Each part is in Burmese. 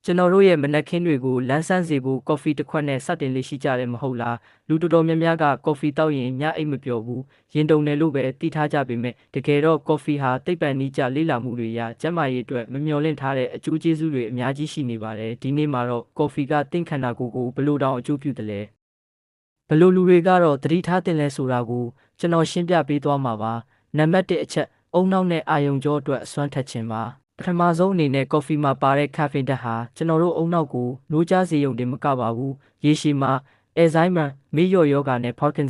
ကျွန်တော်တို့ရဲ့မနက်ခင်းတွေကိုလန်းဆန်းစေဖို့ကော်ဖီတစ်ခွက်နဲ့စတင်လေးရှိကြတယ်မဟုတ်လားလူတော်တော်များများကကော်ဖီတောက်ရင်ညအိတ်မပျော်ဘူးရင်တုန်တယ်လို့ပဲသိထားကြပေမဲ့တကယ်တော့ကော်ဖီဟာသိပ္ပံနည်းကျလေ့လာမှုတွေအရကျန်းမာရေးအတွက်မမျှော်လင့်ထားတဲ့အကျိုးကျေးဇူးတွေအများကြီးရှိနေပါတယ်ဒီနေ့မှာတော့ကော်ဖီကတင့်ခန္ဓာကိုယ်ကိုဘယ်လိုတောင်အကျိုးပြုတယ်လဲဘယ်လိုလူတွေကတော့သတိထားတင်လဲဆိုတာကိုကျွန်တော်ရှင်းပြပေးသွားမှာပါနံပါတ်1အချက်အုံနောက်နဲ့အာယုံကြောအတွက်အစွမ်းထက်ခြင်းပါပထမဆုံးအနေနဲ့ကော်ဖီမှာပါတဲ့ကာဖင်ဓာတ်ဟာကျွန်တော်တို့အုံနောက်ကိုနှိုးကြားစေရုံတင်မကပါဘူးရေရှည်မှာအယ်ဇိုင်းမာမေ့လျော့ယောဂါနဲ့ပါကင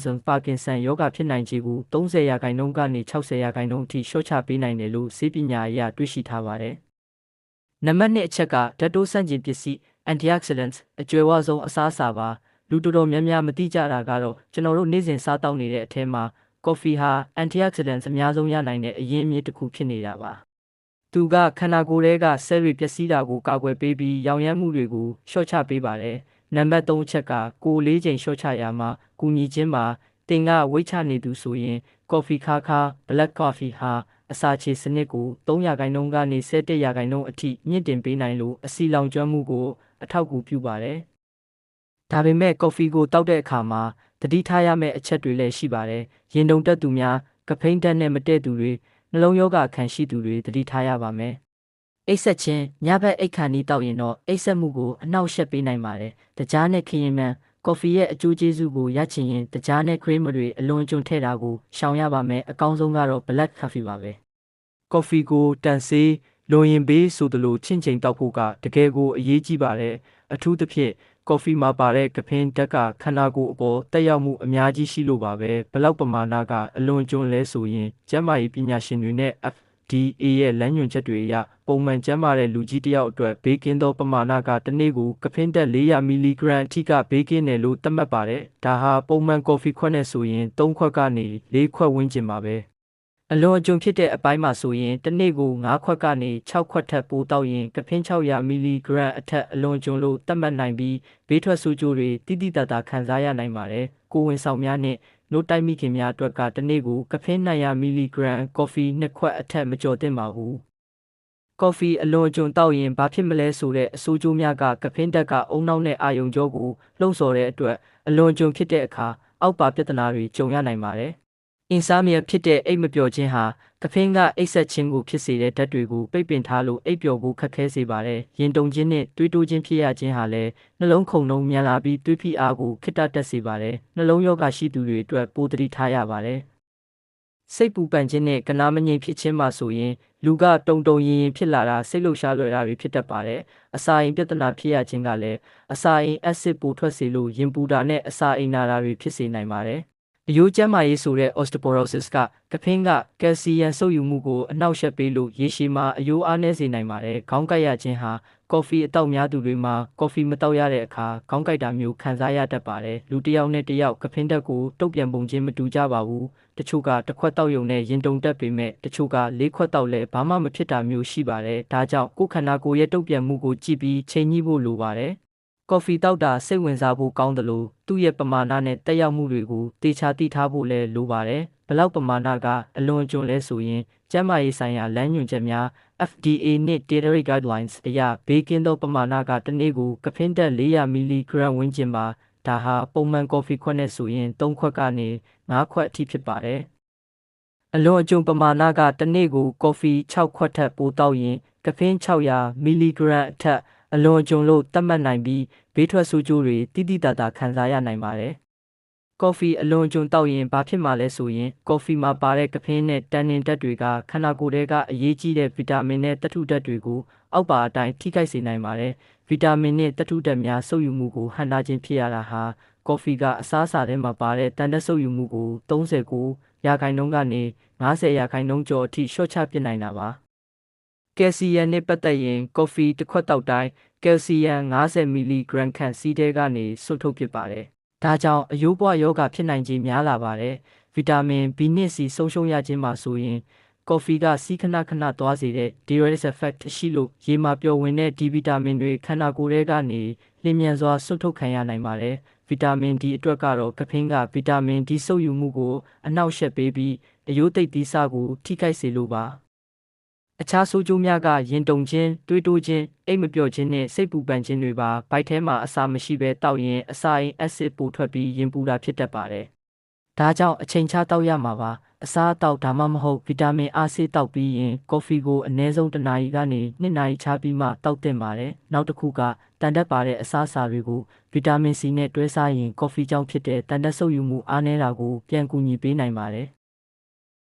်ဆန်ယောဂါဖြစ်နိုင်ခြေကို30%ကနေ60%အထိလျှော့ချပေးနိုင်တယ်လို့ဆေးပညာအရတွေ့ရှိထားပါတယ်နံပါတ်2အချက်ကဓာတ်တိုးဆန့်ကျင်ပစ္စည်း antioxidants အကျွယ်ဝဆုံးအစားအစာပါလူတော်တော်များများမသိကြတာကတော့ကျွန်တော်တို့နေ့စဉ်စားတောက်နေတဲ့အထဲမှာကော်ဖီဟာ antioxidants အများဆုံးရနိုင်တဲ့အရင်းအမြစ်တစ်ခုဖြစ်နေတာပါသူကခန္ဓာကိုယ်ထဲကဆဲတွေပျက်စီးတာကိုကာကွယ်ပေးပြီးရောင်ရမ်းမှုတွေကိုလျှော့ချပေးပါတယ်နံပါတ်3အချက်ကကိုယ်လေးချိန်လျှော့ချရာမှာကူညီခြင်းမှာတင်ကဝိတ်ချနေသူဆိုရင်ကော်ဖီခါ black coffee ဟာအစာချေစနစ်ကို3%ကနေ17%အထိမြင့်တင်ပေးနိုင်လို့အဆီလောင်ကျွမ်းမှုကိုအထောက်အကူပြုပါတယ်ဒါပေမဲ့ကော်ဖီကိုတောက်တဲ့အခါမှာသတိထားရမယ့်အချက်တွေလည်းရှိပါတယ်ရင်တုန်တက်သူများကဖိန်းဓာတ်နဲ့မတည့်သူတွေနှလုံးရောဂါခံရှိသူတွေသတိထားရပါမယ်အိတ်ဆက်ခြင်းညဘက်အိတ်ခါနီးတောက်ရင်တော့အိတ်ဆက်မှုကိုအနှောက်အယှက်ပေးနိုင်ပါတယ်တကြားနဲ့ခရင်မှန်ကော်ဖီရဲ့အကျိုးကျေးဇူးကိုရချင်ရင်တကြားနဲ့ခရင်းမတွေအလွန်အကျွံထည့်တာကိုရှောင်ရပါမယ်အကောင်းဆုံးကတော့ black coffee ပါပဲကော်ဖီကိုတန်ဆေးလွန်ရင်ဘေးဆိုသလိုချင့်ချိန်တောက်ဖို့ကတကယ်ကိုအရေးကြီးပါတယ်အထူးသဖြင့်ကော်ဖီမှာပါတဲ့ကဖိန်းဓာတ်ကခန္ဓာကိုယ်အပေါ်တက်ရောက်မှုအများကြီးရှိလို့ပါပဲဘလောက်ပမာဏကအလွန်ကျွံလဲဆိုရင်ကျန်းမာရေးပညာရှင်တွေနဲ့ FDA ရဲ့လမ်းညွှန်ချက်တွေအရပုံမှန်ကျန်းမာတဲ့လူကြီးတစ်ယောက်အတွက်ဘေးကင်းသောပမာဏကတစ်နေ့ကိုကဖိန်းဓာတ်400 mg အထိကဘေးကင်းတယ်လို့သတ်မှတ်ပါတယ်ဒါဟာပုံမှန်ကော်ဖီခွက်နဲ့ဆိုရင်3ခွက်ကနေ4ခွက်ဝန်းကျင်ပါပဲအလွန်အကျွံဖြစ်တဲ့အပိုင်းမှာဆိုရင်တစ်နေ့ကို9ခွက်ကနေ6ခွက်ထက်ပိုတောက်ရင်ကဖိန်း600 mg အထက်အလွန်အကျွံလို့သတ်မှတ်နိုင်ပြီးဘေးထွက်ဆိုးကျိုးတွေတိတိတတ်တာခံစားရနိုင်ပါတယ်ကိုယ်ဝန်ဆောင်များနဲ့နို့တိုက်မိခင်များအတွက်ကတစ်နေ့ကိုကဖိန်း200 mg ကော်ဖီ2ခွက်အထက်မကျော်သင့်ပါဘူးကော်ဖီအလွန်အကျွံတောက်ရင်ဘာဖြစ်မလဲဆိုတဲ့အဆိုးကျိုးများကကဖိန်းဓာတ်ကအုံနောက်နဲ့အာယုံကြောကိုလှုံ့ဆော်တဲ့အတွက်အလွန်အကျွံဖြစ်တဲ့အခါအောက်ပါပြဿနာတွေကြုံရနိုင်ပါတယ်အင်ဆာမီယာဖြစ်တဲ့အိတ်မပျော်ခြင်းဟာကဖိန်းကအိတ်ဆက်ခြင်းကိုဖြစ်စေတဲ့ဓာတ်တွေကိုပိတ်ပင်ထားလို့အိတ်ပျော်ဖို့ခက်ခဲစေပါတယ်။ရင်တုန်ခြင်းနဲ့တွေးတိုးခြင်းဖြစ်ရခြင်းဟာလည်းနှလုံးခုန်နှုန်းမြန်လာပြီးတွေးဖိအားကိုခိတ္တတက်စေပါတယ်။နှလုံးရောဂါရှိသူတွေအတွက်ပိုသတိထားရပါတယ်။စိတ်ပူပန်ခြင်းနဲ့ကနားမငြိမ်ဖြစ်ခြင်းမှာဆိုရင်လူကတုံရင်ဖြစ်လာတာစိတ်လှုပ်ရှားလွယ်တာတွေဖြစ်တတ်ပါတယ်။အစာအိမ်ပြဿနာဖြစ်ရခြင်းကလည်းအစာအိမ်အက်ဆစ်ပိုထွက်စေလို့ရင်ပူတာနဲ့အစာအိမ်နာတာတွေဖြစ်စေနိုင်ပါတယ်။အယိုးကျန်းမာရေးဆိုတဲ့ osteoporosis ကကဖိန်းကကယ်လ်ဆီယမ်စုပ်ယူမှုကိုအနှောက်အယှက်ပေးလို့ရေရှည်မှာအယိုးအားနည်းစေနိုင်ပါတယ်။ခေါင်းကိုက်ရခြင်းဟာကော်ဖီအတောက်များသူတွေမှာကော်ဖီမတောက်ရတဲ့အခါခေါင်းကိုက်တာမျိုးခံစားရတတ်ပါတယ်။လူတစ်ယောက်နဲ့တစ်ယောက်ကဖိန်းဓာတ်ကိုတုတ်ပြန်ပုံချင်းမတူကြပါဘူး။တချို့ကတစ်ခွက်တောက်ရုံနဲ့ရင်တုန်တက်ပေမဲ့တချို့က၄ခွက်တောက်လဲဘာမှမဖြစ်တာမျိုးရှိပါတယ်။ဒါကြောင့်ကိုယ်ခန္ဓာကိုယ်ရဲ့တုတ်ပြန်မှုကိုကြည့်ပြီးချိန်ညှိဖို့လိုပါတယ်ကော်ဖီတောက်တာစိတ်ဝင်စားဖို့ကောင်းတယ်လို့သူ့ရဲ့ပမာဏနဲ့တက်ရောက်မှုတွေကိုတေချာသိထားဖို့လည်းလိုပါတယ်။ဘလောက်ပမာဏကအလွန်အကျွံလဲဆိုရင်ကျန်းမာရေးဆိုင်ရာလမ်းညွှန်ချက်များ FDA နဲ့ Dietary Guidelines အရဘေးကင်းသောပမာဏကတစ်နေ့ကိုကဖိန်းဓာတ်400 mg ဝန်းကျင်ပါဒါဟာပုံမှန်ကော်ဖီခွက်နဲ့ဆိုရင်3ခွက်ကနေ5ခွက်အထိဖြစ်ပါတယ်။အလွန်အကျွံပမာဏကတစ်နေ့ကိုကော်ဖီ6ခွက်ထက်ပိုတောက်ရင်ကဖိန်း600 mg အထက်အလွန်အကျွံလို့သတ်မှတ်နိုင်ပြီးဘေးထွက်ဆိုးကျိုးတွေတိတိတတ်တာခံစားရနိုင်ပါတယ်။ကော်ဖီအလွန်အကျွံတောက်ရင်ဘာဖြစ်မှာလဲဆိုရင်ကော်ဖီမှာပါတဲ့ကဖိန်းနဲ့တန်နင်ဓာတ်တွေကခန္ဓာကိုယ်ထဲကအရေးကြီးတဲ့ဗီတာမင်နဲ့သတ္တုဓာတ်တွေကိုအောက်ပါအတိုင်းထိခိုက်စေနိုင်ပါတယ်။ဗီတာမင်နဲ့သတ္တုဓာတ်များစုပ်ယူမှုကိုဟန့်တားခြင်းဖြစ်ရတာဟာကော်ဖီကအစားအစာထဲမှာပါတဲ့တန်ဓာတ်စုပ်ယူမှုကို39%ကနေ50%ကျော်အထိလျှော့ချပစ်နိုင်တာပါ။ကယ်လ်ဆီယမ်နဲ့ပတ်သက်ရင်ကော်ဖီတစ်ခွက်တောက်တိုင်းကယ်လ်ဆီယမ်50 mg ခန့်စီးထဲကနေစွန့်ထုတ်ပစ်ပါတယ်။ဒါကြောင့်အယိုးပွားရောဂါဖြစ်နိုင်ခြေများလာပါတယ်။ဗီတာမင် B1C ဆုံးရှုံးရခြင်းမှာဆိုရင်ကော်ဖီကစီးခဏသွားစေတဲ့ diuretic effect ရှိလို့ရေမှာပျော်ဝင်တဲ့ဒီဗီတာမင်တွေခန္ဓာကိုယ်ထဲကနေလျင်မြန်စွာစွန့်ထုတ်ခံရနိုင်ပါတယ်။ဗီတာမင် D အတွက်ကတော့ကဖိန်းကဗီတာမင် D စုပ်ယူမှုကိုအနှောက်အယှက်ပေးပြီးအယိုးသိပ်သီးဆကိုထိခိုက်စေလိုပါ အခြားဆိုးကျိုးများကရင်တုန်ခြင်း၊တွေးတိုးခြင်း၊အိပ်မပျော်ခြင်းနှင့်စိတ်ပူပန်ခြင်းတွေပါဗိုက်ထဲမှာအစာမရှိဘဲတောက်ရင်အစာအိမ်အက်ဆစ်ပိုထွက်ပြီးရင်ပူတာဖြစ်တတ်ပါတယ်။ဒါကြောင့်အချိန်ခြားတောက်ရမှာပါ။အစားအသောက်ဒါမှမဟုတ်ဗီတာမင်အားဆေးတောက်ပြီးရင်ကော်ဖီကိုအနည်းဆုံး1 နာရီကနေ2 နာရီခြားပြီးမှတောက်သင့်ပါတယ်။နောက်တစ်ခုကတန်တက်ပါတဲ့အစားအစာတွေကိုဗီတာမင် C နဲ့တွဲစားရင်ကော်ဖီကြောင့်ဖြစ်တဲ့တန်တက်ဆုပ်ယူမှုအားနည်းတာကိုပြန်ကူညီပေးနိုင်ပါတယ်။